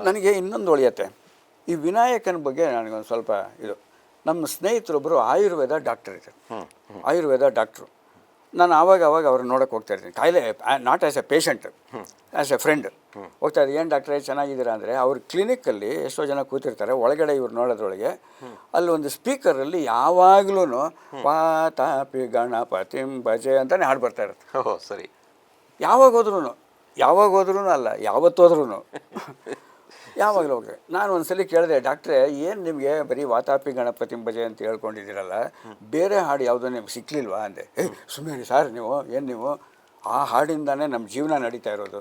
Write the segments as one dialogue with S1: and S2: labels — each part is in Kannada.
S1: ನನಗೆ ಇನ್ನೊಂದು ಉಳಿಯತ್ತೆ, ಈ ವಿನಾಯಕನ ಬಗ್ಗೆ ನನಗೊಂದು ಸ್ವಲ್ಪ ಇದು. ನಮ್ಮ ಸ್ನೇಹಿತರೊಬ್ಬರು ಆಯುರ್ವೇದ ಡಾಕ್ಟರ್ ಇದ್ದಾರೆ, ಆಯುರ್ವೇದ ಡಾಕ್ಟ್ರು. ನಾನು ಆವಾಗ ಅವ್ರನ್ನ ನೋಡೋಕೆ ಹೋಗ್ತಾ ಇರ್ತೀನಿ, ಕಾಯಿಲೆ not as A patient, as A friend ಹೋಗ್ತಾ ಇದ್ದೀನಿ. ಏನು ಡಾಕ್ಟ್ರೇ ಚೆನ್ನಾಗಿದ್ದೀರಾ ಅಂದರೆ, ಅವ್ರ ಕ್ಲಿನಿಕ್ಕಲ್ಲಿ ಎಷ್ಟೋ ಜನ ಕೂತಿರ್ತಾರೆ, ಒಳಗಡೆ ಇವ್ರು ನೋಡೋದ್ರೊಳಗೆ ಅಲ್ಲಿ ಒಂದು ಸ್ಪೀಕರಲ್ಲಿ ಯಾವಾಗಲೂ ವಾತಾಪಿ ಗಣಪತಿಂ ಭಜೆ ಅಂತಲೇ ಹಾಡು ಬರ್ತಾ ಇರುತ್ತೆ.
S2: ಓಹೋ ಸರಿ.
S1: ಯಾವಾಗ ಹೋದ್ರೂ ಅಲ್ಲ, ಯಾವತ್ತೋದ್ರೂ ಯಾವಾಗಲೂ ಹೋಗ್ತದೆ. ನಾನು ಒಂದ್ಸಲಿ ಕೇಳಿದೆ, ಡಾಕ್ಟ್ರೇ ಏನು ನಿಮಗೆ ಬರೀ ವಾತಾಪಿ ಗಣಪತಿಂ ಭಜೆ ಅಂತ ಹೇಳ್ಕೊಂಡಿದ್ದೀರಲ್ಲ, ಬೇರೆ ಹಾಡು ಯಾವುದೋ ನಿಮ್ಗೆ ಸಿಕ್ಕಲಿಲ್ವಾ ಅಂದೆ. ಸುಮ್ಮನೆ ಸರ್ ನೀವು ಆ ಹಾಡಿಂದಾನೇ ನಮ್ಮ ಜೀವನ ನಡೀತಾ ಇರೋದು.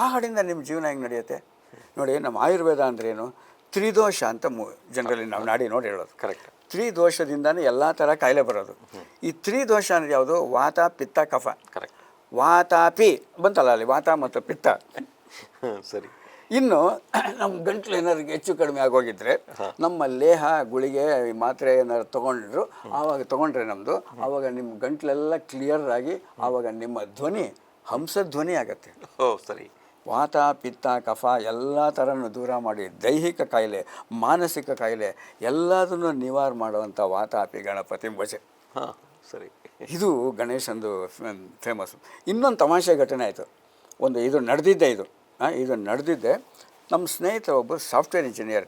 S1: ಆ ಹಾಡಿಂದ ನಿಮ್ಮ ಜೀವನ ಹೆಂಗೆ ನಡೆಯುತ್ತೆ? ನೋಡಿ, ನಮ್ಮ ಆಯುರ್ವೇದ ಅಂದ್ರೇನು, ತ್ರಿದೋಷ ಅಂತ ಜನರಲಿ ನಾವು ನಾಡಿ ನೋಡಿ ಹೇಳೋದು.
S2: ಕರೆಕ್ಟ್.
S1: ತ್ರಿದೋಷದಿಂದಾನೇ ಎಲ್ಲ ಥರ ಕಾಯಿಲೆ ಬರೋದು. ಈ ತ್ರಿದೋಷ ಅಂದರೆ ಯಾವುದು? ವಾತ ಪಿತ್ತ ಕಫ.
S2: ಕರೆಕ್ಟ್.
S1: ವಾತಾಪಿ ಬಂತಲ್ಲ ಅಲ್ಲಿ, ವಾತ ಮತ್ತು ಪಿತ್ತ.
S2: ಸರಿ.
S1: ಇನ್ನು ನಮ್ಮ ಗಂಟ್ಲು ಏನಾದ್ರು ಹೆಚ್ಚು ಕಡಿಮೆ ಆಗೋಗಿದ್ರೆ, ನಮ್ಮ ಲೇಹ ಗುಳಿಗೆ ಮಾತ್ರೆ ಏನಾದ್ರು ತೊಗೊಂಡ್ರು, ತೊಗೊಂಡ್ರೆ ನಮ್ಮದು, ಆವಾಗ ನಿಮ್ಮ ಗಂಟ್ಲೆಲ್ಲ ಕ್ಲಿಯರ್ ಆಗಿ ಆವಾಗ ನಿಮ್ಮ ಧ್ವನಿ ಹಂಸಧ್ವನಿ ಆಗತ್ತೆ.
S2: ಓ ಸರಿ.
S1: ವಾತ ಪಿತ್ತ ಕಫ ಎಲ್ಲ ಥರನೂ ದೂರ ಮಾಡಿ ದೈಹಿಕ ಕಾಯಿಲೆ, ಮಾನಸಿಕ ಕಾಯಿಲೆ ಎಲ್ಲದನ್ನು ನಿವಾರಣೆ ಮಾಡುವಂಥ ವಾತಾಪಿ ಗಣಪತಿ ಭಜೆ.
S2: ಹಾಂ ಸರಿ.
S1: ಇದು ಗಣೇಶಂದು ಫೇಮಸ್ಸು. ಇನ್ನೊಂದು ತಮಾಷೆ ಘಟನೆ ಆಯಿತು. ಇದು ನಡೆದಿದ್ದೆ ನಮ್ಮ ಸ್ನೇಹಿತ ಒಬ್ಬರು ಸಾಫ್ಟ್ವೇರ್ ಇಂಜಿನಿಯರ್.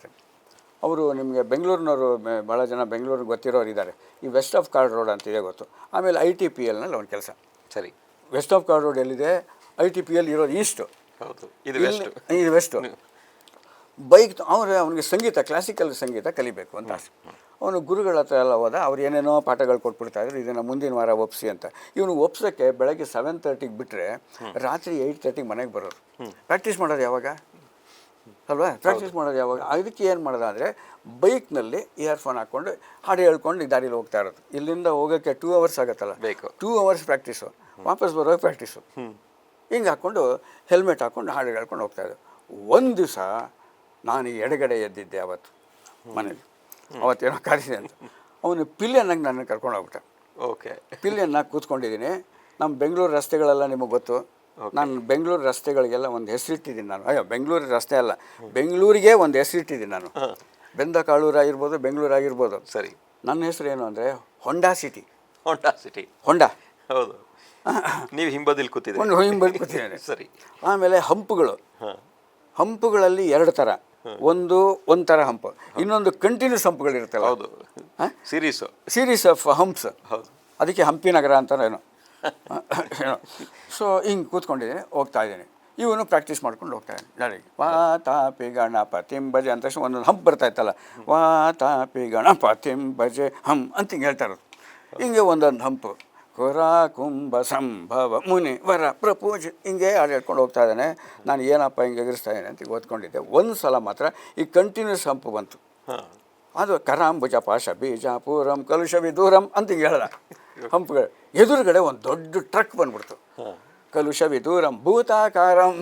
S1: ಅವರು ನಿಮಗೆ ಬೆಂಗಳೂರಿನವರು, ಭಾಳ ಜನ ಬೆಂಗಳೂರಿಗೆ ಗೊತ್ತಿರೋರು ಇದ್ದಾರೆ. ಈ ವೆಸ್ಟ್ ಆಫ್ ಕಾರ್ಡ್ ರೋಡ್ ಅಂತಿದೆ ಗೊತ್ತು. ಆಮೇಲೆ ITPLನಲ್ಲಿ ಒಂದು ಕೆಲಸ.
S2: ಸರಿ.
S1: ವೆಸ್ಟ್ ಆಫ್ ಕಾರ್ಡ್ ರೋಡ್ ಎಲ್ಲಿದೆ? ITPL ಇರೋದು ಈಸ್ಟು.
S2: ಹೌದು, ಇದು ವೆಸ್ಟು.
S1: ಬೈಕ್ ಅವನಿಗೆ ಸಂಗೀತ, ಕ್ಲಾಸಿಕಲ್ ಸಂಗೀತ ಕಲಿಬೇಕು ಅಂತ ಆಸೆ. ಅವನು ಗುರುಗಳ ಹತ್ರ ಎಲ್ಲ ಹೋದ. ಅವ್ರು ಏನೇನೋ ಪಾಠಗಳು ಕೊಟ್ಬಿಡ್ತಾಯಿದ್ರು, ಇದನ್ನು ಮುಂದಿನ ವಾರ ಒಪ್ಪಿಸಿ ಅಂತ. ಇವನು ಒಪ್ಸೋಕ್ಕೆ ಬೆಳಗ್ಗೆ 7:30 ಬಿಟ್ಟರೆ ರಾತ್ರಿ 8:30 ಮನೆಗೆ ಬರೋರು. ಪ್ರಾಕ್ಟೀಸ್ ಮಾಡೋದು ಯಾವಾಗ ಅಲ್ವಾ? ಪ್ರಾಕ್ಟೀಸ್ ಮಾಡೋದು ಯಾವಾಗ? ಅದಕ್ಕೆ ಏನು ಮಾಡೋದು ಅಂದರೆ, ಬೈಕ್ನಲ್ಲಿ ಇಯರ್ಫೋನ್ ಹಾಕ್ಕೊಂಡು ಹಾಡು ಹೇಳ್ಕೊಂಡು ದಾರಿಲಿ ಹೋಗ್ತಾ ಇರೋದು. ಇಲ್ಲಿಂದ ಹೋಗೋಕ್ಕೆ 2 hours ಆಗುತ್ತಲ್ಲ, ಬೇಕು 2 hours ಪ್ರಾಕ್ಟೀಸು, ವಾಪಸ್ ಬರೋಕ್ಕೆ ಪ್ರಾಕ್ಟೀಸು. ಹಿಂಗೆ ಹಾಕ್ಕೊಂಡು ಹೆಲ್ಮೆಟ್ ಹಾಕ್ಕೊಂಡು ಹಾಡು ಹೇಳ್ಕೊಂಡು ಹೋಗ್ತಾಯಿದ್ದೆ. ಒಂದು ದಿವಸ ನಾನು ಎಡಗಡೆ ಎದ್ದಿದ್ದೆ ಅವತ್ತು ಮನೇಲಿ. ಅವತ್ತೇನೋ ಕರೆಸಿದೆ ಅಂತ ಅವನು ಪಿಲ್ಲಿಯನ್ನಾಗಿ ನನ್ನ ಕರ್ಕೊಂಡು ಹೋಗ್ಬಿಟ್ಟ.
S2: ಓಕೆ.
S1: ಪಿಲ್ಲಿಯನ್ನಾಗಿ ಕೂತ್ಕೊಂಡಿದ್ದೀನಿ. ನಮ್ಮ ಬೆಂಗಳೂರು ರಸ್ತೆಗಳೆಲ್ಲ ನಿಮಗೆ ಗೊತ್ತು. ನಾನು ಬೆಂಗಳೂರು ರಸ್ತೆಗಳಿಗೆಲ್ಲ ಒಂದು ಹೆಸರಿಟ್ಟಿದ್ದೀನಿ ನಾನು. ಬೆಂಗಳೂರು ರಸ್ತೆ ಅಲ್ಲ, ಬೆಂಗಳೂರಿಗೆ ಒಂದು ಹೆಸರಿಟ್ಟಿದ್ದೀನಿ ನಾನು. ಬೆಂದ ಕಾಳೂರು ಆಗಿರ್ಬೋದು, ಬೆಂಗಳೂರು ಆಗಿರ್ಬೋದು.
S2: ಸರಿ.
S1: ನನ್ನ ಹೆಸರು ಏನು ಅಂದರೆ ಹೊಂಡಾ ಸಿಟಿ.
S2: ಹೊಂಡಾ. ಹೌದು. ನೀವು ಹಿಂಬದಿಲಿ
S1: ಕೂತಿದ್ದೇನೆ.
S2: ಸರಿ.
S1: ಆಮೇಲೆ ಹಂಪುಗಳಲ್ಲಿ 2 ಥರ. ಒಂಥರ ಹಂಪು, ಇನ್ನೊಂದು ಕಂಟಿನ್ಯೂಸ್ ಹಂಪುಗಳಿರುತ್ತಲ್ಲ.
S2: ಹೌದು, ಸೀರೀಸ್ ಆಫ್ ಹಂಪ್ಸ್. ಹೌದು,
S1: ಅದಕ್ಕೆ ಹಂಪಿ ನಗರ ಅಂತಾರ ಏನೋ. ಸೊ ಹಿಂಗೆ ಕೂತ್ಕೊಂಡಿದ್ದೀನಿ, ಹೋಗ್ತಾ ಇದ್ದೀನಿ. ಇವನು ಪ್ರಾಕ್ಟೀಸ್ ಮಾಡ್ಕೊಂಡು ಹೋಗ್ತಾ ಇದ್ದೀನಿ. ಯಾರಿಗೆ? ವಾತಾಪಿ ಗಣಪತಿಂ ಭಜೆ ಅಂತ ತಕ್ಷಣ ಒಂದೊಂದು ಹಂಪ್ ಬರ್ತಾಯಿತ್ತಲ್ಲ, ವಾತಾಪಿ ಗಣಪತಿಂ ಭಜೆ ಹಂ ಅಂತ ಹಿಂಗೆ ಹೇಳ್ತಾ ಇರೋದು. ಹಿಂಗೆ ಒಂದೊಂದು ಹಂಪು, ಕುರ ಕುಂಭ ಸಂಭವ ಮುನಿ ವರ ಪ್ರಪೋಜ್, ಹಿಂಗೆ ಹಾಡು ಹೇಳ್ಕೊಂಡು ಹೋಗ್ತಾ ಇದ್ದಾನೆ. ನಾನು ಏನಪ್ಪ ಹಿಂಗೆ ಎಗರಿಸ್ತಾ ಇದ್ದೇನೆ ಅಂತ ಓದ್ಕೊಂಡಿದ್ದೆ. ಒಂದು ಸಲ ಮಾತ್ರ ಈ ಕಂಟಿನ್ಯೂಸ್ ಹಂಪು ಬಂತು. ಅದು ಕರಾಂಬುಜ ಪಾಶ ಬೀಜ ಪೂರಂ ಕಲುಷವಿ ದೂರಂ ಅಂತ ಹಿಂಗೆ ಹೇಳ್ದ. ಹಂಪುಗಳು ಎದುರುಗಡೆ ಒಂದು ದೊಡ್ಡ ಟ್ರಕ್ ಬಂದ್ಬಿಡ್ತು. ಕಲುಷವಿ ದೂರಂ ಭೂತಾಕಾರಂ.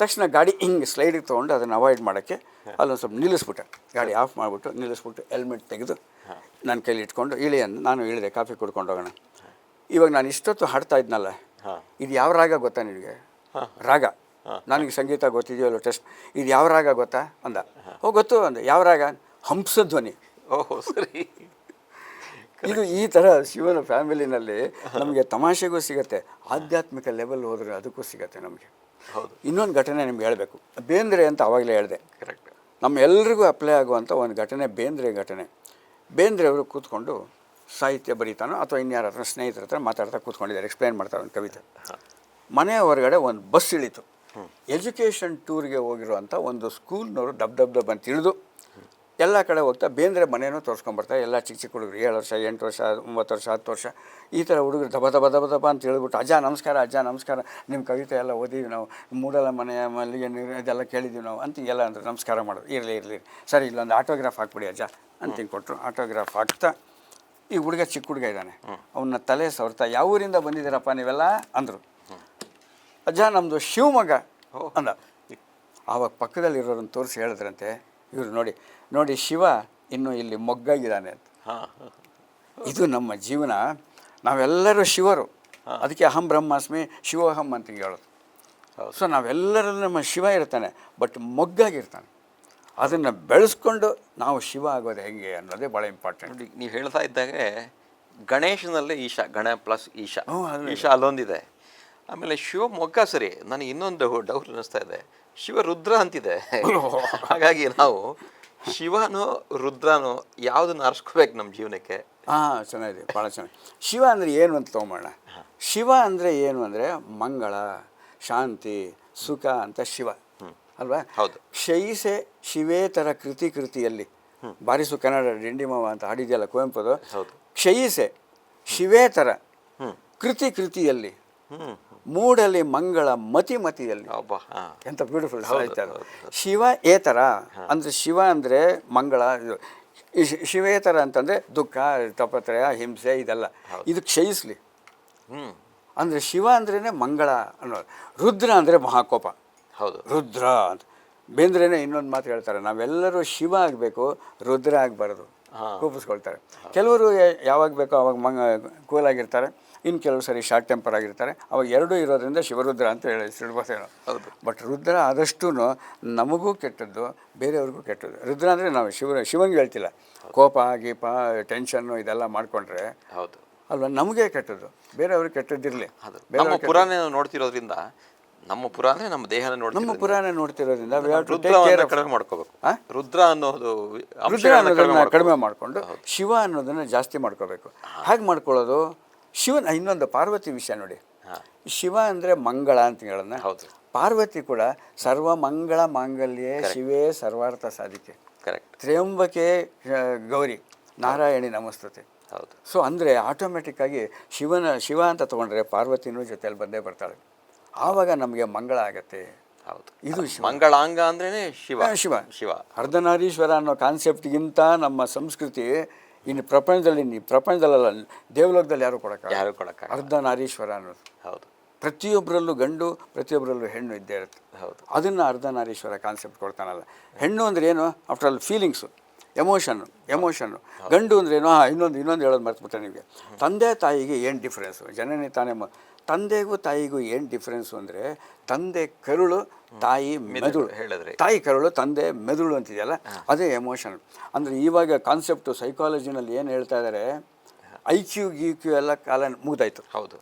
S1: ತಕ್ಷಣ ಗಾಡಿ ಹಿಂಗೆ ಸ್ಲೈಡಿಗೆ ತೊಗೊಂಡು ಅದನ್ನು ಅವಾಯ್ಡ್ ಮಾಡೋಕ್ಕೆ ಅಲ್ಲೊಂದು ಸ್ವಲ್ಪ ನಿಲ್ಲಿಸ್ಬಿಟ್ಟೆ. ಗಾಡಿ ಆಫ್ ಮಾಡಿಬಿಟ್ಟು ಹೆಲ್ಮೆಟ್ ತೆಗೆದು ನನ್ನ ಕೈಲಿ ಇಟ್ಕೊಂಡು ನಾನು ಇಳಿದೆ, ಕಾಫಿ ಕುಡ್ಕೊಂಡು ಹೋಗೋಣ. ಇವಾಗ ನಾನು ಇಷ್ಟೊತ್ತು ಹಾಡ್ತಾ ಇದ್ನಲ್ಲ, ಇದು ಯಾವ ರಾಗ ಗೊತ್ತಾ ನಿನಗೆ? ರಾಗ ನನಗೆ ಸಂಗೀತ ಗೊತ್ತಿದೆಯಲ್ಲ ಟೆಸ್ಟ್. ಇದು ಯಾವ ರಾಗ ಗೊತ್ತಾ ಅಂದ. ಗೊತ್ತು ಅಂದೆ. ಯಾವ ರಾಗ? ಹಂಸಧ್ವನಿ.
S2: ಓಹೋ ಸರಿ.
S1: ಇದು ಈ ಥರ ಶಿವನ ಫ್ಯಾಮಿಲಿನಲ್ಲಿ ನಮಗೆ ತಮಾಷೆಗೂ ಸಿಗುತ್ತೆ, ಆಧ್ಯಾತ್ಮಿಕ ಲೆವೆಲ್ ಹೋದರೆ ಅದಕ್ಕೂ ಸಿಗುತ್ತೆ ನಮಗೆ.
S2: ಹೌದು.
S1: ಇನ್ನೊಂದು ಘಟನೆ ನಿಮ್ಗೆ ಹೇಳಬೇಕು. ಬೇಂದ್ರೆ ಅಂತ ಆವಾಗಲೇ ಹೇಳಿದೆ.
S2: ಕರೆಕ್ಟ್.
S1: ನಮ್ಮ ಎಲ್ರಿಗೂ ಅಪ್ಲೈ ಆಗುವಂಥ ಒಂದು ಘಟನೆ ಬೇಂದ್ರೆ ಘಟನೆ. ಬೇಂದ್ರೆ ಅವರು ಕೂತ್ಕೊಂಡು ಸಾಹಿತ್ಯ ಬರೀತಾನೋ ಅಥವಾ ಇನ್ಯಾರ ಹತ್ರ ಸ್ನೇಹಿತರ ಹತ್ರ ಮಾತಾಡ್ತಾ ಕೂತ್ಕೊಂಡಿದ್ದಾರೆ, ಎಕ್ಸ್ಪ್ಲೇನ್ ಮಾಡ್ತಾರೆ ಒಂದು ಕವಿತೆ. ಮನೆ ಹೊರಗಡೆ ಒಂದು ಬಸ್ ಇಳೀತು. ಎಜುಕೇಷನ್ ಟೂರ್ಗೆ ಹೋಗಿರುವಂಥ ಒಂದು ಸ್ಕೂಲ್ನವರು ದಬ್ ಅಂತ ತಿಳಿದು ಎಲ್ಲ ಕಡೆ ಹೋಗ್ತಾ ಬೇಂದ್ರೆ ಮನೇನೂ ತೋರಿಸ್ಕೊಂಬರ್ತಾರೆ. ಎಲ್ಲ ಚಿಕ್ಕ ಹುಡುಗರು 7 ವರ್ಷ 8 ವರ್ಷ 9 ವರ್ಷ 10 ವರ್ಷ ಈ ಥರ ಹುಡುಗರು ದಬ ಅಂತ ಹೇಳ್ಬಿಟ್ಟು, ಅಜ್ಜ ನಮಸ್ಕಾರ, ನಿಮ್ಮ ಕವಿತೆ ಎಲ್ಲ ಓದಿದ್ವಿ ನಾವು, ಮೂಡಲ ಮನೆಯ ಮಲ್ಲಿಗೆ ನೀರು ಇದೆಲ್ಲ ಕೇಳಿದ್ದೀವಿ ನಾವು ಅಂತ ಹಿಂಗೆಲ್ಲ ಅಂದ್ರೆ ನಮಸ್ಕಾರ ಮಾಡೋದು. ಇರಲಿ ಸರಿ, ಇಲ್ಲೊಂದು ಆಟೋಗ್ರಾಫ್ ಹಾಕ್ಬಿಡಿ ಅಜ್ಜ ಅಂತ ಹಿಂಗೆ ಕೊಟ್ಟರು. ಆಟೋಗ್ರಾಫ್ ಹಾಕ್ತಾ ಈ ಚಿಕ್ಕ ಹುಡುಗ ಇದ್ದಾನೆ, ಅವನ್ನ ತಲೆ ಸವರ್ತಾ, ಯಾವ ಊರಿಂದ ಬಂದಿದ್ದೀರಪ್ಪ ನೀವೆಲ್ಲ ಅಂದರು. ಅಜ್ಜ ನಮ್ಮದು ಶಿವಮೊಗ್ಗ ಅಂದ. ಆವಾಗ ಪಕ್ಕದಲ್ಲಿರೋರನ್ನು ತೋರಿಸಿ ಹೇಳಿದ್ರಂತೆ, ಇವರು ನೋಡಿ ಶಿವ ಇನ್ನೂ ಇಲ್ಲಿ ಮೊಗ್ಗಾಗಿದ್ದಾನೆ ಅಂತ. ಇದು ನಮ್ಮ ಜೀವನ. ನಾವೆಲ್ಲರೂ ಶಿವರು. ಅದಕ್ಕೆ ಅಹಂ ಬ್ರಹ್ಮಾಸ್ಮಿ ಶಿವೋಹಂ ಅಂತ ಹೇಳೋದು. ಸೊ ನಾವೆಲ್ಲರಲ್ಲೂ ನಮ್ಮ ಶಿವ ಇರ್ತಾನೆ, ಬಟ್ ಮೊಗ್ಗಾಗಿರ್ತಾನೆ. ಅದನ್ನು ಬೆಳೆಸ್ಕೊಂಡು ನಾವು ಶಿವ ಆಗೋದು ಹೆಂಗೆ ಅನ್ನೋದೇ ಭಾಳ ಇಂಪಾರ್ಟೆಂಟ್.
S2: ನೋಡಿ, ನೀವು ಹೇಳ್ತಾ ಇದ್ದಾಗೆ ಗಣೇಶನಲ್ಲೇ ಈಶಾ, ಗಣ ಪ್ಲಸ್ ಈಶಾ, ಈಶಾ ಅಲ್ಲೊಂದಿದೆ. ಆಮೇಲೆ ಶಿವ ಮೊಗ್ಗ ಸರಿ. ನನಗೆ ಇನ್ನೊಂದು ಡೌಟ್ ಅನ್ನಿಸ್ತಾ ಇದೆ, ಶಿವ ರುದ್ರ ಅಂತಿದೆ. ಹಾಗಾಗಿ ನಾವು ಶಿವನೋ ರುದ್ರನೋ ಯಾವುದನ್ನು ಆರಿಸ್ಕೋಬೇಕು ನಮ್ಮ ಜೀವನಕ್ಕೆ?
S1: ಹಾಂ, ಚೆನ್ನಾಗಿದೆ, ಭಾಳ ಚೆನ್ನಾಗಿ. ಶಿವ ಅಂದರೆ ಏನು ಅಂತ ತೊಗೊಂಬೋಣ. ಶಿವ ಅಂದರೆ ಏನು ಅಂದರೆ ಮಂಗಳ, ಶಾಂತಿ, ಸುಖ ಅಂತ ಶಿವ ಅಲ್ವಾ?
S2: ಹೌದು.
S1: ಕ್ಷಯಿಸೆ ಶಿವೇತರ ಕೃತಿಯಲ್ಲಿ ಬಾರಿಸು ಕನ್ನಡ ಡಿಂಡಿಮವ ಅಂತ ಹಾಡಿದೆಯಲ್ಲ ಕುವೆಂಪುದು.
S2: ಹೌದು.
S1: ಕ್ಷಯಿಸೆ ಶಿವೇತರ ಕೃತಿಯಲ್ಲಿ ಮೂಡಲಿ ಮಂಗಳ ಮತಿಯಲ್ಲಿ. ಎಂತ ಬ್ಯೂಟಿಫುಲ್ ಆಯ್ತು ಅದು. ಶಿವ ಏತರ ಅಂದರೆ ಶಿವ ಅಂದರೆ ಮಂಗಳ, ಶಿವೇತರ ಅಂತಂದರೆ ದುಃಖ, ತಾಪತ್ರಯ, ಹಿಂಸೆ ಇದೆಲ್ಲ ಇದು ಕ್ಷಯಿಸಲಿ ಅಂದರೆ ಶಿವ ಅಂದ್ರೇ ಮಂಗಳ ಅನ್ನೋದು. ರುದ್ರ ಅಂದರೆ ಮಹಾಕೋಪ.
S2: ಹೌದು,
S1: ರುದ್ರ ಅಂತ ಬೇಂದ್ರೇನೆ ಇನ್ನೊಂದು ಮಾತು ಹೇಳ್ತಾರೆ, ನಾವೆಲ್ಲರೂ ಶಿವ ಆಗಬೇಕು, ರುದ್ರ ಆಗಬಾರ್ದು, ಕೂಪಿಸ್ಕೊಳ್ತಾರೆ. ಕೆಲವರು ಯಾವಾಗ ಬೇಕೋ ಅವಾಗ ಕೂಲಾಗಿರ್ತಾರೆ, ಇನ್ನು ಕೆಲವು ಸರಿ ಶಾರ್ಟ್ ಟೆಂಪರ್ ಆಗಿರ್ತಾರೆ. ಅವಾಗ ಎರಡೂ ಇರೋದ್ರಿಂದ ಶಿವರುದ್ರ ಅಂತ ಹೇಳಿ ಸಿಡ್ಬೋದೇನೋ.
S2: ಹೌದು.
S1: ಬಟ್ ರುದ್ರ ಆದಷ್ಟು ನಮಗೂ ಕೆಟ್ಟದ್ದು, ಬೇರೆಯವ್ರಿಗೂ ಕೆಟ್ಟದ್ದು. ರುದ್ರ ಅಂದರೆ ನಾವು ಶಿವನಿಗೆ ಹೇಳ್ತಿಲ್ಲ. ಕೋಪ, ಗೀಪ, ಟೆನ್ಷನ್ನು ಇದೆಲ್ಲ ಮಾಡಿಕೊಂಡ್ರೆ
S2: ಹೌದು
S1: ಅಲ್ವಾ, ನಮಗೆ ಕೆಟ್ಟದ್ದು, ಬೇರೆಯವ್ರಿಗೆ ಕೆಟ್ಟದ್ದಿರಲಿ.
S2: ನಮ್ಮ ಪುರಾಣ ನೋಡ್ತಿರೋದ್ರಿಂದ, ನಮ್ಮ ಪುರಾಣ ನಮ್ಮ ದೇಹನ
S1: ನೋಡ್ತಿರೋದ್ರಿಂದ
S2: ಕಡಿಮೆ ಮಾಡ್ಕೋಬೇಕು. ರುದ್ರ ಅನ್ನೋದು
S1: ಅನ್ನೋದನ್ನ ಕಡಿಮೆ ಮಾಡಿಕೊಂಡು ಶಿವ ಅನ್ನೋದನ್ನ ಜಾಸ್ತಿ ಮಾಡ್ಕೋಬೇಕು. ಹಾಗೆ ಮಾಡ್ಕೊಳ್ಳೋದು ಶಿವನ. ಇನ್ನೊಂದು ಪಾರ್ವತಿ ವಿಷಯ ನೋಡಿ. ಶಿವ ಅಂದರೆ ಮಂಗಳ ಅಂತ ಹೇಳೋಣ. ಪಾರ್ವತಿ ಕೂಡ ಸರ್ವ ಮಂಗಳ ಮಾಂಗಲ್ಯೆ ಶಿವೇ ಸರ್ವಾರ್ಥ ಸಾಧಿಕೆ.
S2: ಕರೆಕ್ಟ್.
S1: ತ್ರ್ಯಂಬಕೆ ಗೌರಿ ನಾರಾಯಣಿ ನಮಸ್ತುತೆ.
S2: ಹೌದು.
S1: ಸೊ ಅಂದರೆ ಆಟೋಮೆಟಿಕ್ಕಾಗಿ ಶಿವ ಅಂತ ತೊಗೊಂಡ್ರೆ ಪಾರ್ವತಿನೂ ಜೊತೆಯಲ್ಲಿ ಬಂದೇ ಬರ್ತಾಳೆ. ಆವಾಗ ನಮಗೆ ಮಂಗಳ ಆಗತ್ತೆ.
S2: ಹೌದು,
S1: ಇದು
S2: ಮಂಗಳಾಂಗ ಅಂದ್ರೇ ಶಿವ.
S1: ಶಿವ
S2: ಶಿವ
S1: ಅರ್ಧನಾರೀಶ್ವರ ಅನ್ನೋ ಕಾನ್ಸೆಪ್ಟ್ಗಿಂತ ನಮ್ಮ ಸಂಸ್ಕೃತಿ ಇನ್ನು ಪ್ರಪಂಚದಲ್ಲ, ದೇವಲೋಕದಲ್ಲಿ ಯಾರು ಕೊಡಕ್ಕೆ ಅರ್ಧನಾರೀಶ್ವರ ಅನ್ನೋದು.
S2: ಹೌದು.
S1: ಪ್ರತಿಯೊಬ್ಬರಲ್ಲೂ ಗಂಡು, ಪ್ರತಿಯೊಬ್ಬರಲ್ಲೂ ಹೆಣ್ಣು ಇದ್ದೇ ಇರುತ್ತೆ.
S2: ಹೌದು.
S1: ಅದನ್ನು ಅರ್ಧನಾರೀಶ್ವರ ಕಾನ್ಸೆಪ್ಟ್ ಕೊಡ್ತಾನಲ್ಲ. ಹೆಣ್ಣು ಅಂದ್ರೆ ಏನು? After all feelings, emotion. ಗಂಡು ಅಂದ್ರೇನು? ಇನ್ನೊಂದು ಹೇಳೋದು ಮರ್ತ್ಬಿಟ್ಟೆ ನಿಮಗೆ. ತಂದೆ ತಾಯಿಗೆ ಏನು ಡಿಫ್ರೆನ್ಸು? ಜನನಿ ತಾನೇ. ತಂದೆಗೂ ತಾಯಿಗೂ ಏನು ಡಿಫ್ರೆನ್ಸು ಅಂದರೆ, ತಂದೆ ಕರುಳು, ತಾಯಿ ಮೆದುಳು. ಹೇಳಿದ್ರೆ ತಾಯಿ ಕರುಳು, ತಂದೆ ಮೆದುಳು ಅಂತಿದೆಯಲ್ಲ, ಅದೇ ಎಮೋಷನ್. ಅಂದರೆ ಇವಾಗ ಕಾನ್ಸೆಪ್ಟು ಸೈಕಾಲಜಿನಲ್ಲಿ ಏನು ಹೇಳ್ತಾ ಇದ್ದಾರೆ, IQ ಎಲ್ಲ ಕಾಲ ಮುಗ್ದಾಯ್ತು.
S2: ಹೌದು.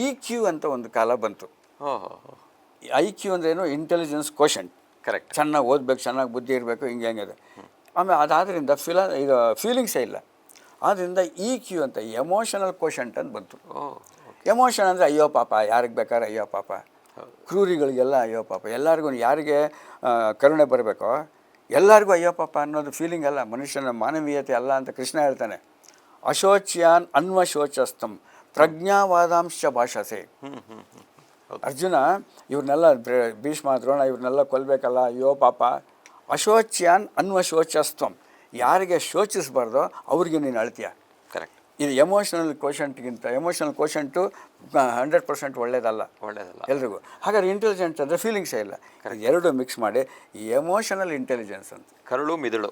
S1: EQ ಅಂತ ಒಂದು ಕಾಲ ಬಂತು. IQ ಅಂದ್ರೇನು? Intelligence quotient.
S2: ಕರೆಕ್ಟ್.
S1: ಚೆನ್ನಾಗಿ ಓದಬೇಕು, ಚೆನ್ನಾಗಿ ಬುದ್ಧಿ ಇರಬೇಕು, ಹಿಂಗೆ. ಆಮೇಲೆ ಅದಾದ್ರಿಂದ ಇದು ಫೀಲಿಂಗ್ಸೇ ಇಲ್ಲ. ಆದ್ದರಿಂದ EQ ಅಂತ ಎಮೋಷನಲ್ ಕೋಶಂಟ್ ಅಂತ ಬಂತು. ಎಮೋಷನ್ ಅಂದರೆ ಅಯ್ಯೋ ಪಾಪ, ಯಾರಿಗೆ ಬೇಕಾದ್ರೆ ಅಯ್ಯೋ ಪಾಪ, ಕ್ರೂರಿಗಳಿಗೆಲ್ಲ ಅಯ್ಯೋ ಪಾಪ, ಎಲ್ಲರಿಗೂ ಯಾರಿಗೆ ಕರುಣೆ ಬರಬೇಕೋ ಎಲ್ಲರಿಗೂ ಅಯ್ಯೋ ಪಾಪ ಅನ್ನೋದು ಫೀಲಿಂಗ್ ಅಲ್ಲ, ಮನುಷ್ಯನ ಮಾನವೀಯತೆ ಅಲ್ಲ ಅಂತ ಕೃಷ್ಣ ಹೇಳ್ತಾನೆ. ಅಶೋಚ್ಯಾನ್ ಅನ್ವಶೋಚಸ್ತಂ ಪ್ರಜ್ಞಾವಾದಾಂಶ ಭಾಷಸೆ. ಅರ್ಜುನ ಇವ್ರನ್ನೆಲ್ಲ ಭೀಷ್ಮ, ದ್ರೋಣ ಇವ್ರನ್ನೆಲ್ಲ ಕೊಲ್ಲಬೇಕಲ್ಲ, ಅಯ್ಯೋ ಪಾಪ. ಅಶೋಚ್ಯಾನ್ ಅನ್ವಶೋಚಸ್ತಂ, ಯಾರಿಗೆ ಶೋಚಿಸಬಾರ್ದೋ ಅವ್ರಿಗೆ ನೀನು ಅಳ್ತೀಯ. ಕರೆಕ್ಟ್. ಇದು ಎಮೋಷನಲ್ ಕೋಶಂಟು 100% ಒಳ್ಳೇದಲ್ಲ ಎಲ್ರಿಗೂ. ಹಾಗಾದ್ರೆ ಇಂಟೆಲಿಜೆಂಟ್ ಅಂದರೆ ಫೀಲಿಂಗ್ಸೇ ಇಲ್ಲ. ಎರಡು ಮಿಕ್ಸ್ ಮಾಡಿ ಎಮೋಷನಲ್ ಇಂಟೆಲಿಜೆನ್ಸ್ ಅಂತ. ಕರುಳು ಮಿದುಳು,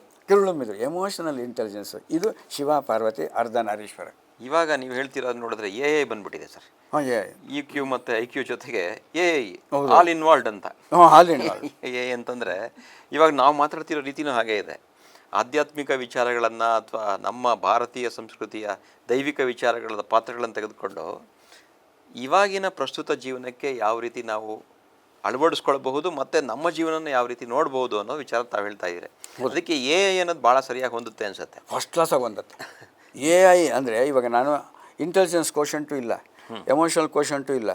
S1: ಎಮೋಷನಲ್ ಇಂಟೆಲಿಜೆನ್ಸ್. ಇದು ಶಿವ ಪಾರ್ವತಿ ಅರ್ಧನಾರೀಶ್ವರ.
S2: ಇವಾಗ ನೀವು ಹೇಳ್ತಿರೋದು ನೋಡಿದ್ರೆ AI ಬಂದ್ಬಿಟ್ಟಿದೆ ಸರ್. EQ ಮತ್ತು IQ ಜೊತೆಗೆ AI, ಆಲ್ ಇನ್ವಾಲ್ವ್ಡ್ ಅಂತ. AI ಅಂತಂದರೆ ಇವಾಗ ನಾವು ಮಾತಾಡ್ತಿರೋ ರೀತಿನೂ ಹಾಗೇ ಇದೆ. ಆಧ್ಯಾತ್ಮಿಕ ವಿಚಾರಗಳನ್ನು ಅಥವಾ ನಮ್ಮ ಭಾರತೀಯ ಸಂಸ್ಕೃತಿಯ ದೈವಿಕ ವಿಚಾರಗಳ ಪಾತ್ರಗಳನ್ನು ತೆಗೆದುಕೊಂಡು ಇವಾಗಿನ ಪ್ರಸ್ತುತ ಜೀವನಕ್ಕೆ ಯಾವ ರೀತಿ ನಾವು ಅಳವಡಿಸ್ಕೊಳ್ಬಹುದು ಮತ್ತು ನಮ್ಮ ಜೀವನನ ಯಾವ ರೀತಿ ನೋಡ್ಬೋದು ಅನ್ನೋ ವಿಚಾರ ತಾವು ಹೇಳ್ತಾ ಇದ್ದೀರಿ. ಅದಕ್ಕೆ AI ಅನ್ನೋದು ಭಾಳ ಸರಿಯಾಗಿ ಹೊಂದುತ್ತೆ ಅನಿಸುತ್ತೆ.
S1: ಫಸ್ಟ್ ಕ್ಲಾಸಾಗಿ ಹೊಂದುತ್ತೆ. AI ಅಂದರೆ ಇವಾಗ ನಾನು ಇಂಟೆಲಿಜೆನ್ಸ್ ಕೋಶಂಟು ಇಲ್ಲ, ಎಮೋಷನಲ್ ಕೋಶಂಟು ಇಲ್ಲ,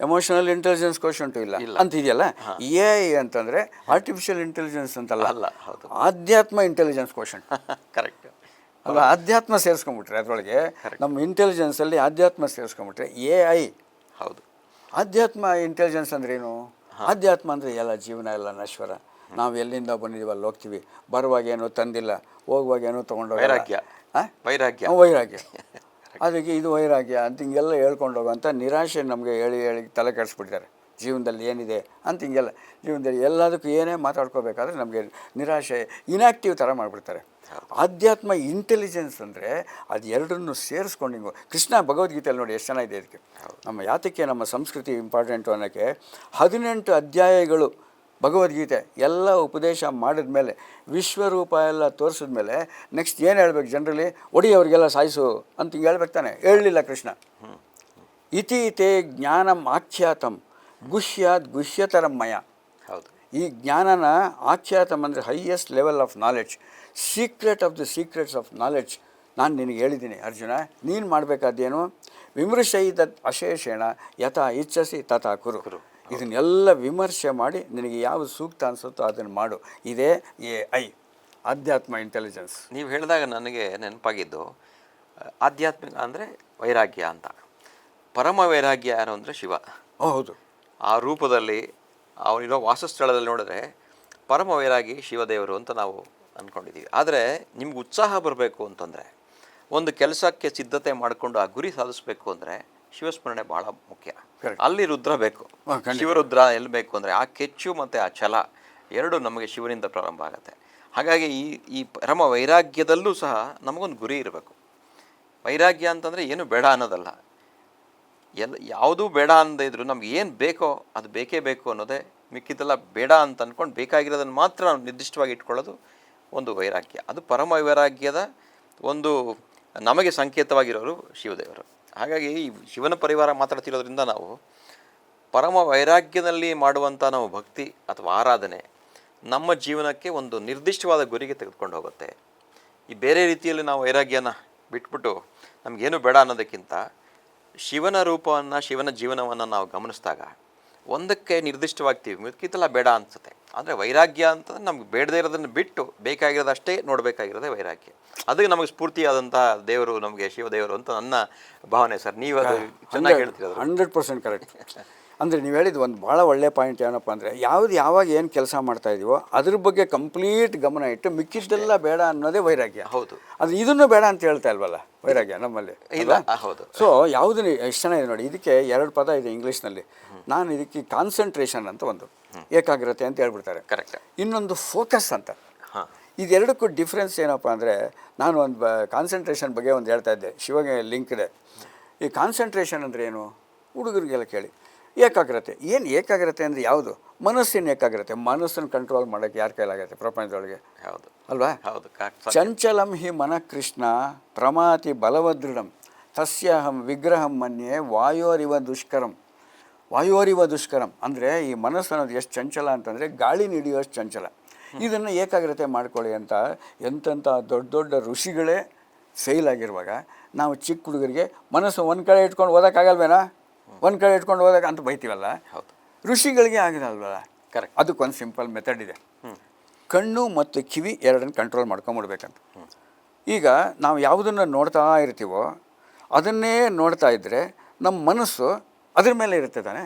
S1: ಎಮೋಷನಲ್ ಇಂಟೆಲಿಜೆನ್ಸ್ ಕೋಶಂಟು ಇಲ್ಲ ಅಂತಿದೆಯಲ್ಲ. AI ಅಂತಂದರೆ ಆರ್ಟಿಫಿಷಿಯಲ್ ಇಂಟೆಲಿಜೆನ್ಸ್ ಅಂತಲ್ಲ, ಆಧ್ಯಾತ್ಮ ಇಂಟೆಲಿಜೆನ್ಸ್ ಕೋಶಂಟ್. ಕರೆಕ್ಟ್ ಅಲ್ವಾ? ಆಧ್ಯಾತ್ಮ ಸೇರಿಸ್ಕೊಂಡ್ಬಿಟ್ರೆ ಅದರೊಳಗೆ, ನಮ್ಮ ಇಂಟೆಲಿಜೆನ್ಸಲ್ಲಿ ಆಧ್ಯಾತ್ಮ ಸೇರಿಸ್ಕೊಂಡ್ಬಿಟ್ರೆ AI. ಹೌದು. ಆಧ್ಯಾತ್ಮ ಇಂಟೆಲಿಜೆನ್ಸ್ ಅಂದ್ರೇನು? ಆಧ್ಯಾತ್ಮ ಅಂದರೆ ಎಲ್ಲ ಜೀವನ ಎಲ್ಲ ನಶ್ವರ. ನಾವು ಎಲ್ಲಿಂದ ಬಂದಿದ್ದೀವಿ ಅಲ್ಲಿ ಹೋಗ್ತೀವಿ, ಬರುವಾಗೇನು ತಂದಿಲ್ಲ, ಹೋಗುವಾಗೇನು ತೊಗೊಂಡೋಗ. ವೈರಾಗ್ಯ ಅದಕ್ಕೆ ಇದು ವೈರಾಗ್ಯ ಅಂತ ಹಿಂಗೆಲ್ಲ ಹೇಳ್ಕೊಂಡು ಹೋಗೋಂಥ ನಿರಾಶೆ ನಮಗೆ ಹೇಳಿ ತಲೆ ಕೆಡಿಸ್ಬಿಟ್ಟಿದ್ದಾರೆ. ಜೀವನದಲ್ಲಿ ಏನಿದೆ ಅಂತ ಹಿಂಗೆಲ್ಲ ಜೀವನದಲ್ಲಿ ಎಲ್ಲದಕ್ಕೂ ಏನೇ ಮಾತಾಡ್ಕೋಬೇಕಾದ್ರೆ ನಮಗೆ ನಿರಾಶೆ ಇನ್ಯಾಕ್ಟಿವ್ ಥರ ಮಾಡಿಬಿಡ್ತಾರೆ. ಆಧ್ಯಾತ್ಮ ಇಂಟೆಲಿಜೆನ್ಸ್ ಅಂದರೆ ಅದು ಎರಡನ್ನೂ ಸೇರಿಸ್ಕೊಂಡು ಹಿಂಗು ಕೃಷ್ಣ ಭಗವದ್ಗೀತೆಯಲ್ಲಿ ನೋಡಿ ಎಷ್ಟು ಚೆನ್ನಾಗಿದೆ ಇದಕ್ಕೆ. ನಮ್ಮ ಯಾತಕ್ಕೆ ನಮ್ಮ ಸಂಸ್ಕೃತಿ ಇಂಪಾರ್ಟೆಂಟು ಅನ್ನೋಕ್ಕೆ 18 ಅಧ್ಯಾಯಗಳು ಭಗವದ್ಗೀತೆ ಎಲ್ಲ ಉಪದೇಶ ಮಾಡಿದ್ಮೇಲೆ ವಿಶ್ವರೂಪ ಎಲ್ಲ ತೋರಿಸಿದ್ಮೇಲೆ ನೆಕ್ಸ್ಟ್ ಏನು ಹೇಳ್ಬೇಕು ಜನರಲಿ ಒಡಿಯವ್ರಿಗೆಲ್ಲ ಸಾಯಿಸು ಅಂತ ಹಿಂಗೆ ಹೇಳ್ಬೇಕು ತಾನೆ, ಹೇಳಲಿಲ್ಲ ಕೃಷ್ಣ. ಇತೀತೆ ಜ್ಞಾನಂ ಆಖ್ಯಾತಂ ಗುಹ್ಯಾತ್ ಗುಹ್ಯತರಂ ಮಯ.
S2: ಹೌದು,
S1: ಈ ಜ್ಞಾನನ ಆಖ್ಯಾತಂ ಅಂದರೆ highest level of knowledge, secret of the secrets of knowledge ನಾನು ನಿನಗೆ ಹೇಳಿದ್ದೀನಿ ಅರ್ಜುನ. ನೀನು ಮಾಡಬೇಕಾದ್ದೇನು, ವಿಮರ್ಶೈದ ಅಶೇಷೇಣ ಯಥಾ ಇಚ್ಛಸಿ ತಥಾ ಕುರು. ಇದನ್ನೆಲ್ಲ ವಿಮರ್ಶೆ ಮಾಡಿ ನಿನಗೆ ಯಾವುದು ಸೂಕ್ತ ಅನಿಸುತ್ತೋ ಅದನ್ನು ಮಾಡು. ಇದೇ AI ಆಧ್ಯಾತ್ಮ ಇಂಟೆಲಿಜೆನ್ಸ್.
S2: ನೀವು ಹೇಳಿದಾಗ ನನಗೆ ನೆನಪಾಗಿದ್ದು ಆಧ್ಯಾತ್ಮಿಕ ಅಂದರೆ ವೈರಾಗ್ಯ ಅಂತ. ಪರಮ ವೈರಾಗ್ಯ ಯಾರು ಅಂದರೆ ಶಿವ.
S1: ಹೌದು,
S2: ಆ ರೂಪದಲ್ಲಿ ಅವನಿರೋ ವಾಸಸ್ಥಳದಲ್ಲಿ ನೋಡಿದ್ರೆ ಪರಮ ವೈರಾಗಿ ಶಿವದೇವರು ಅಂತ ನಾವು ಅಂದ್ಕೊಂಡಿದ್ದೀವಿ. ಆದರೆ ನಿಮ್ಗೆ ಉತ್ಸಾಹ ಬರಬೇಕು ಅಂತಂದರೆ, ಒಂದು ಕೆಲಸಕ್ಕೆ ಸಿದ್ಧತೆ ಮಾಡಿಕೊಂಡು ಆ ಗುರಿ ಸಾಧಿಸಬೇಕು ಅಂದರೆ ಶಿವಸ್ಮರಣೆ ಭಾಳ ಮುಖ್ಯ. ಅಲ್ಲಿ ರುದ್ರ ಬೇಕು. ಶಿವರುದ್ರ ಎಲ್ಲಿ ಬೇಕು ಅಂದರೆ ಆ ಕೆಚ್ಚು ಮತ್ತು ಆ ಛಲ ಎರಡು ನಮಗೆ ಶಿವನಿಂದ ಪ್ರಾರಂಭ ಆಗುತ್ತೆ. ಹಾಗಾಗಿ ಈ ಪರಮ ವೈರಾಗ್ಯದಲ್ಲೂ ಸಹ ನಮಗೊಂದು ಗುರಿ ಇರಬೇಕು. ವೈರಾಗ್ಯ ಅಂತಂದರೆ ಏನು ಬೇಡ ಅನ್ನೋದಲ್ಲ, ಯಾವುದೂ ಬೇಡ ಅನ್ನದೇ ಇದ್ದರೂ ನಮ್ಗೆ ಏನು ಬೇಕೋ ಅದು ಬೇಕೇ ಬೇಕು ಅನ್ನೋದೇ. ಮಿಕ್ಕಿದ್ದೆಲ್ಲ ಬೇಡ ಅಂತ ಅಂದ್ಕೊಂಡು ಬೇಕಾಗಿರೋದನ್ನು ಮಾತ್ರ ನಾವು ನಿರ್ದಿಷ್ಟವಾಗಿ ಇಟ್ಕೊಳ್ಳೋದು ಒಂದು ವೈರಾಗ್ಯ. ಅದು ಪರಮ ವೈರಾಗ್ಯದ ಒಂದು ನಮಗೆ ಸಂಕೇತವಾಗಿರೋರು ಶಿವದೇವರು. ಹಾಗಾಗಿ ಈ ಶಿವನ ಪರಿವಾರ ಮಾತಾಡ್ತಿರೋದ್ರಿಂದ ನಾವು ಪರಮ ವೈರಾಗ್ಯದಲ್ಲಿ ಮಾಡುವಂಥ ನಾವು ಭಕ್ತಿ ಅಥವಾ ಆರಾಧನೆ ನಮ್ಮ ಜೀವನಕ್ಕೆ ಒಂದು ನಿರ್ದಿಷ್ಟವಾದ ಗುರಿಗೆ ತೆಗೆದುಕೊಂಡು ಹೋಗುತ್ತೆ. ಈ ಬೇರೆ ರೀತಿಯಲ್ಲಿ ನಾವು ವೈರಾಗ್ಯನ ಬಿಟ್ಬಿಟ್ಟು ನಮಗೇನು ಬೇಡ ಅನ್ನೋದಕ್ಕಿಂತ ಶಿವನ ರೂಪವನ್ನು, ಶಿವನ ಜೀವನವನ್ನು ನಾವು ಗಮನಿಸಿದಾಗ ಒಂದಕ್ಕೆ ನಿರ್ದಿಷ್ಟವಾಗ್ತೀವಿ, ಮಿಕ್ಕಿದ್ದೆಲ್ಲ ಬೇಡ ಅನಿಸುತ್ತೆ. ಅಂದರೆ ವೈರಾಗ್ಯ ಅಂತಂದರೆ ನಮ್ಗೆ ಬೇಡದೇ ಇರೋದನ್ನು ಬಿಟ್ಟು ಬೇಕಾಗಿರೋದಷ್ಟೇ ನೋಡಬೇಕಾಗಿರೋದೇ ವೈರಾಗ್ಯ. ಅದಕ್ಕೆ ನಮಗೆ ಸ್ಫೂರ್ತಿಯಾದಂಥ ದೇವರು ನಮಗೆ ಶಿವದೇವರು ಅಂತ ನನ್ನ ಭಾವನೆ ಸರ್. ನೀವು ಅದು ಚೆನ್ನಾಗಿ ಹೇಳ್ತಿರೋದು
S1: 100% ಕರೆಕ್ಟ್. ಅಂದರೆ ನೀವು ಹೇಳಿದ್ದು ಒಂದು ಭಾಳ ಒಳ್ಳೆಯ ಪಾಯಿಂಟ್ ಏನಪ್ಪ ಅಂದರೆ ಯಾವಾಗ ಏನು ಕೆಲಸ ಮಾಡ್ತಾ ಇದೀವೋ ಅದ್ರ ಬಗ್ಗೆ ಕಂಪ್ಲೀಟ್ ಗಮನ ಇಟ್ಟು ಮಿಕ್ಕಿದ್ದೆಲ್ಲ ಬೇಡ ಅನ್ನೋದೇ ವೈರಾಗ್ಯ.
S2: ಹೌದು,
S1: ಅದು ಇದನ್ನು ಬೇಡ ಅಂತ ಹೇಳ್ತಾ ಇಲ್ವಲ್ಲ ವೈರಾಗ್ಯ ನಮ್ಮಲ್ಲಿ
S2: ಇಲ್ಲ. ಹೌದು.
S1: ಸೊ ಯಾವುದನ್ನು ಎಷ್ಟು ಚೆನ್ನಾಗಿದೆ ನೋಡಿ. ಇದಕ್ಕೆ 2 ಪದ ಇದೆ ಇಂಗ್ಲೀಷ್ನಲ್ಲಿ. ನಾನು ಇದಕ್ಕೆ ಕಾನ್ಸಂಟ್ರೇಷನ್ ಅಂತ ಒಂದು ಏಕಾಗ್ರತೆ ಅಂತ ಹೇಳ್ಬಿಡ್ತಾರೆ.
S2: ಕರೆಕ್ಟ್.
S1: ಇನ್ನೊಂದು ಫೋಕಸ್ ಅಂತ. ಇದೆರಡಕ್ಕೂ ಡಿಫ್ರೆನ್ಸ್ ಏನಪ್ಪ ಅಂದರೆ, ನಾನು ಒಂದು ಕಾನ್ಸಂಟ್ರೇಷನ್ ಬಗ್ಗೆ ಒಂದು ಹೇಳ್ತಾ ಇದ್ದೆ, ಶಿವಗೆ ಲಿಂಕ್ ಇದೆ. ಈ ಕಾನ್ಸಂಟ್ರೇಷನ್ ಅಂದರೆ ಏನು ಹುಡುಗರಿಗೆಲ್ಲ ಕೇಳಿ. ಏಕಾಗ್ರತೆ ಏನು, ಏಕಾಗ್ರತೆ ಅಂದರೆ ಯಾವುದು? ಮನಸ್ಸಿನ ಏಕಾಗ್ರತೆ. ಮನಸ್ಸನ್ನು ಕಂಟ್ರೋಲ್ ಮಾಡೋಕ್ಕೆ ಯಾರ ಕೈಲಾಗತ್ತೆ ಪ್ರಪಂಚದೊಳಗೆ?
S2: ಹೌದು
S1: ಅಲ್ವಾ?
S2: ಹೌದು.
S1: ಚಂಚಲಂ ಹಿ ಮನಃ ಕೃಷ್ಣ ಪ್ರಮಾತಿ ಬಲವದೃಢಂ ತಸ್ಯಾಹಂ ವಿಗ್ರಹಂ ಮನ್ಯೆ ವಾಯೋರಿವ ದುಷ್ಕರಂ. ವಾಯೋರಿವ ದುಷ್ಕರಂ ಅಂದರೆ ಈ ಮನಸ್ಸು ಅನ್ನೋದು ಎಷ್ಟು ಚಂಚಲ ಅಂತಂದರೆ ಗಾಳಿ ಹಿಡಿಯೋಷ್ಟು ಚಂಚಲ. ಇದನ್ನು ಏಕಾಗ್ರತೆ ಮಾಡ್ಕೊಳ್ಳಿ ಅಂತ ಎಂತೆಂಥ ದೊಡ್ಡ ದೊಡ್ಡ ಋಷಿಗಳೇ ಫೇಲ್ ಆಗಿರುವಾಗ ನಾವು ಚಿಕ್ಕ ಹುಡುಗರಿಗೆ ಮನಸ್ಸು ಒಂದು ಕಡೆ ಇಟ್ಕೊಂಡು ಓದೋಕ್ಕಾಗಲ್ವೇನಾ, ಒಂದು ಕಡೆ ಇಟ್ಕೊಂಡು ಓದೋಕೆ ಅಂತ ಬೈತೀವಲ್ಲ, ಋಷಿಗಳಿಗೆ ಆಗಿರಲ್ವಲ್ಲ.
S2: ಕರೆಕ್ಟ್.
S1: ಅದಕ್ಕೊಂದು ಸಿಂಪಲ್ ಮೆಥಡ್ ಇದೆ. ಕಣ್ಣು ಮತ್ತು ಕಿವಿ ಎರಡನ್ನು ಕಂಟ್ರೋಲ್ ಮಾಡ್ಕೊಂಬಿಡ್ಬೇಕಂತ. ಈಗ ನಾವು ಯಾವುದನ್ನು ನೋಡ್ತಾ ಇರ್ತೀವೋ ಅದನ್ನೇ ನೋಡ್ತಾ ಇದ್ದರೆ ನಮ್ಮ ಮನಸ್ಸು ಅದ್ರ ಮೇಲೆ ಇರುತ್ತೆ ತಾನೆ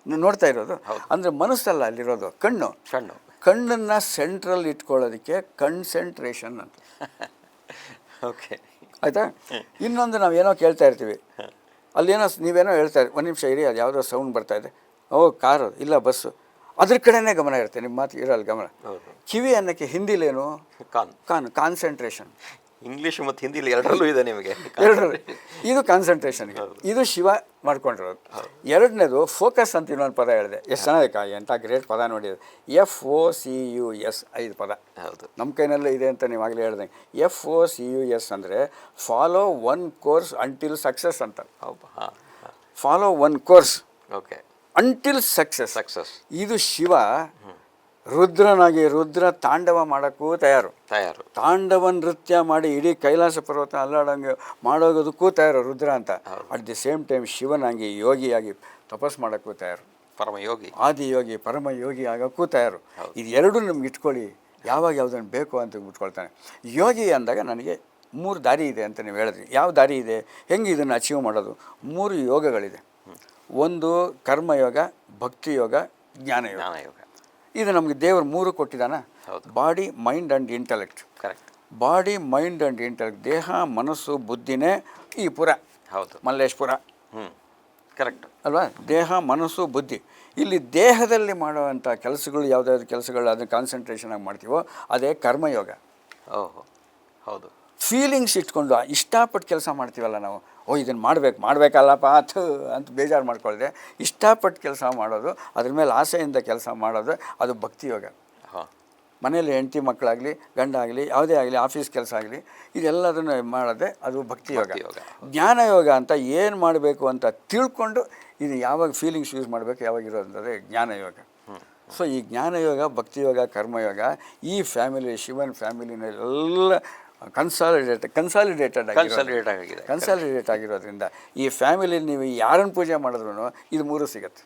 S1: ನೋಡ್ತಾ ಇರೋದು. ಅಂದರೆ ಮನಸ್ಸಲ್ಲ ಅಲ್ಲಿರೋದು, ಕಣ್ಣು. ಕಣ್ಣನ್ನು ಸೆಂಟ್ರಲ್ಲಿ ಇಟ್ಕೊಳ್ಳೋದಕ್ಕೆ ಕನ್ಸಂಟ್ರೇಷನ್ ಅಂತ.
S2: ಓಕೆ,
S1: ಆಯಿತಾ? ಇನ್ನೊಂದು ನಾವೇನೋ ಕೇಳ್ತಾ ಇರ್ತೀವಿ, ಅಲ್ಲೇನೋ ನೀವೇನೋ ಹೇಳ್ತಾ ಇರಿ, ಒಂದು ನಿಮಿಷ ಇರಿ, ಅದು ಯಾವುದೋ ಸೌಂಡ್ ಬರ್ತಾಯಿದೆ, ಓ ಕಾರು ಇಲ್ಲ ಬಸ್ಸು, ಅದ್ರ ಕಡೆನೇ ಗಮನ ಇರುತ್ತೆ, ನಿಮ್ಮ ಮಾತು ಇರಲ್ಲ ಗಮನ. ಕಿವಿ ಅನ್ನೋಕ್ಕೆ ಹಿಂದಿಲೇನು? ಕಾನ್ಸಂಟ್ರೇಷನ್.
S2: ಇಂಗ್ಲೀಷ್ ಮತ್ತು ಹಿಂದಿಲಿ ಎರಡರಲ್ಲೂ ಇದೆ ನಿಮಗೆ.
S1: ಎರಡರಲ್ಲಿ ಇದು ಕಾನ್ಸಂಟ್ರೇಷನ್ಗೆ. ಇದು ಶಿವ ಮಾಡ್ಕೊಂಡಿರೋದು. ಎರಡನೇದು ಫೋಕಸ್ ಅಂತ ಇನ್ನೊಂದು ಪದ ಹೇಳಿದೆ, ಎಷ್ಟು ಚೆನ್ನಾಗಿ ಎಂಥ ಗ್ರೇಟ್ ಪದ ನೋಡಿದೆ. FOCUS 5 ಪದ.
S2: ಹೌದು,
S1: ನಮ್ಮ ಕೈನಲ್ಲೇ ಇದೆ ಅಂತ ನೀವು ಆಗಲೇ ಹೇಳ್ದಂಗೆ. FOCUS ಅಂದರೆ follow one course until success ಅಂತ. Follow one course,
S2: okay,
S1: until success. ಇದು ಶಿವ ರುದ್ರನಾಗಿ ರುದ್ರ ತಾಂಡವ ಮಾಡೋಕ್ಕೂ ತಯಾರು. ತಾಂಡವ ನೃತ್ಯ ಮಾಡಿ ಇಡೀ ಕೈಲಾಸ ಪರ್ವತ ಅಲ್ಲಾಡಂಗೆ ಮಾಡೋದಕ್ಕೂ ತಯಾರು ರುದ್ರ ಅಂತ. ಅಟ್ ದಿ ಸೇಮ್ ಟೈಮ್ ಶಿವನಾಗಿ ಯೋಗಿಯಾಗಿ ತಪಸ್ ಮಾಡೋಕ್ಕೂ ತಯಾರು.
S2: ಪರಮಯೋಗಿ,
S1: ಆದಿಯೋಗಿ, ಪರಮಯೋಗಿ ಆಗೋಕ್ಕೂ ತಯಾರು. ಇದು ಎರಡೂ ನಮ್ಗೆ ಇಟ್ಕೊಳ್ಳಿ, ಯಾವಾಗ ಯಾವುದನ್ನು ಬೇಕು ಅಂತ ಇಟ್ಕೊಳ್ತಾನೆ. ಯೋಗಿ ಅಂದಾಗ ನನಗೆ 3 ದಾರಿ ಇದೆ ಅಂತ ನೀವು ಹೇಳಿದ್ರಿ. ಯಾವ ದಾರಿ ಇದೆ, ಹೆಂಗೆ ಇದನ್ನು ಅಚೀವ್ ಮಾಡೋದು? 3 ಯೋಗಗಳಿದೆ. ಒಂದು ಕರ್ಮಯೋಗ, ಭಕ್ತಿ ಯೋಗ, ಜ್ಞಾನಯೋಗ. ಇದು ನಮಗೆ ದೇವರು 3 ಕೊಟ್ಟಿದ್ದಾನ. Body, mind and intellect.
S2: Correct.
S1: Body, mind and intellect, ದೇಹ, ಮನಸ್ಸು, ಬುದ್ಧಿನೇ ಈ ಪುರ.
S2: ಹೌದು,
S1: ಮಲ್ಲೇಶ್ಪುರ.
S2: ಕರೆಕ್ಟ್
S1: ಅಲ್ವಾ? ದೇಹ, ಮನಸ್ಸು, ಬುದ್ಧಿ. ಇಲ್ಲಿ ದೇಹದಲ್ಲಿ ಮಾಡುವಂಥ ಕೆಲಸಗಳು ಯಾವುದಾದ್ರು ಕೆಲಸಗಳು ಅದನ್ನು ಕಾನ್ಸಂಟ್ರೇಷನ್ ಆಗಿ ಮಾಡ್ತೀವೋ ಅದೇ ಕರ್ಮಯೋಗ.
S2: ಓಹೋ, ಹೌದು.
S1: ಫೀಲಿಂಗ್ಸ್ ಇಟ್ಕೊಂಡು ಇಷ್ಟಪಟ್ಟು ಕೆಲಸ ಮಾಡ್ತೀವಲ್ಲ ನಾವು, ಇದನ್ನು ಮಾಡಬೇಕಲ್ಲಪ್ಪ ಅಂತ ಬೇಜಾರು ಮಾಡ್ಕೊಳ್ಳದೆ ಇಷ್ಟಪಟ್ಟು ಕೆಲಸ ಮಾಡೋದು, ಅದ್ರ ಮೇಲೆ ಆಸೆಯಿಂದ ಕೆಲಸ ಮಾಡೋದು, ಅದು ಭಕ್ತಿಯೋಗ.
S2: ಹಾಂ.
S1: ಮನೇಲಿ ಹೆಂಡತಿ ಮಕ್ಕಳಾಗಲಿ, ಗಂಡ ಆಗಲಿ, ಯಾವುದೇ ಆಗಲಿ, ಆಫೀಸ್ ಕೆಲಸ ಆಗಲಿ, ಇದೆಲ್ಲದನ್ನು ಮಾಡೋದೇ ಅದು ಭಕ್ತಿಯೋಗ. ಜ್ಞಾನಯೋಗ ಅಂತ ಏನು ಮಾಡಬೇಕು ಅಂತ ತಿಳ್ಕೊಂಡು ಇದು ಯಾವಾಗ ಫೀಲಿಂಗ್ಸ್ ಯೂಸ್ ಮಾಡಬೇಕು, ಯಾವಾಗ ಇರೋದಂದರೆ ಜ್ಞಾನಯೋಗ. ಸೊ ಈ ಜ್ಞಾನಯೋಗ, ಭಕ್ತಿಯೋಗ, ಕರ್ಮಯೋಗ ಈ ಫ್ಯಾಮಿಲಿ, ಶಿವನ್ ಫ್ಯಾಮಿಲಿನೆಲ್ಲ ಕನ್ಸಾಲಿಡೇಟೆಡ್ ಆಗಿರೋದ್ರಿಂದ ಈ ಫ್ಯಾಮಿಲಿ ನೀವು ಯಾರನ್ನು ಪೂಜೆ ಮಾಡಿದ್ರು ಇದು ಮೂರು ಸಿಗುತ್ತೆ.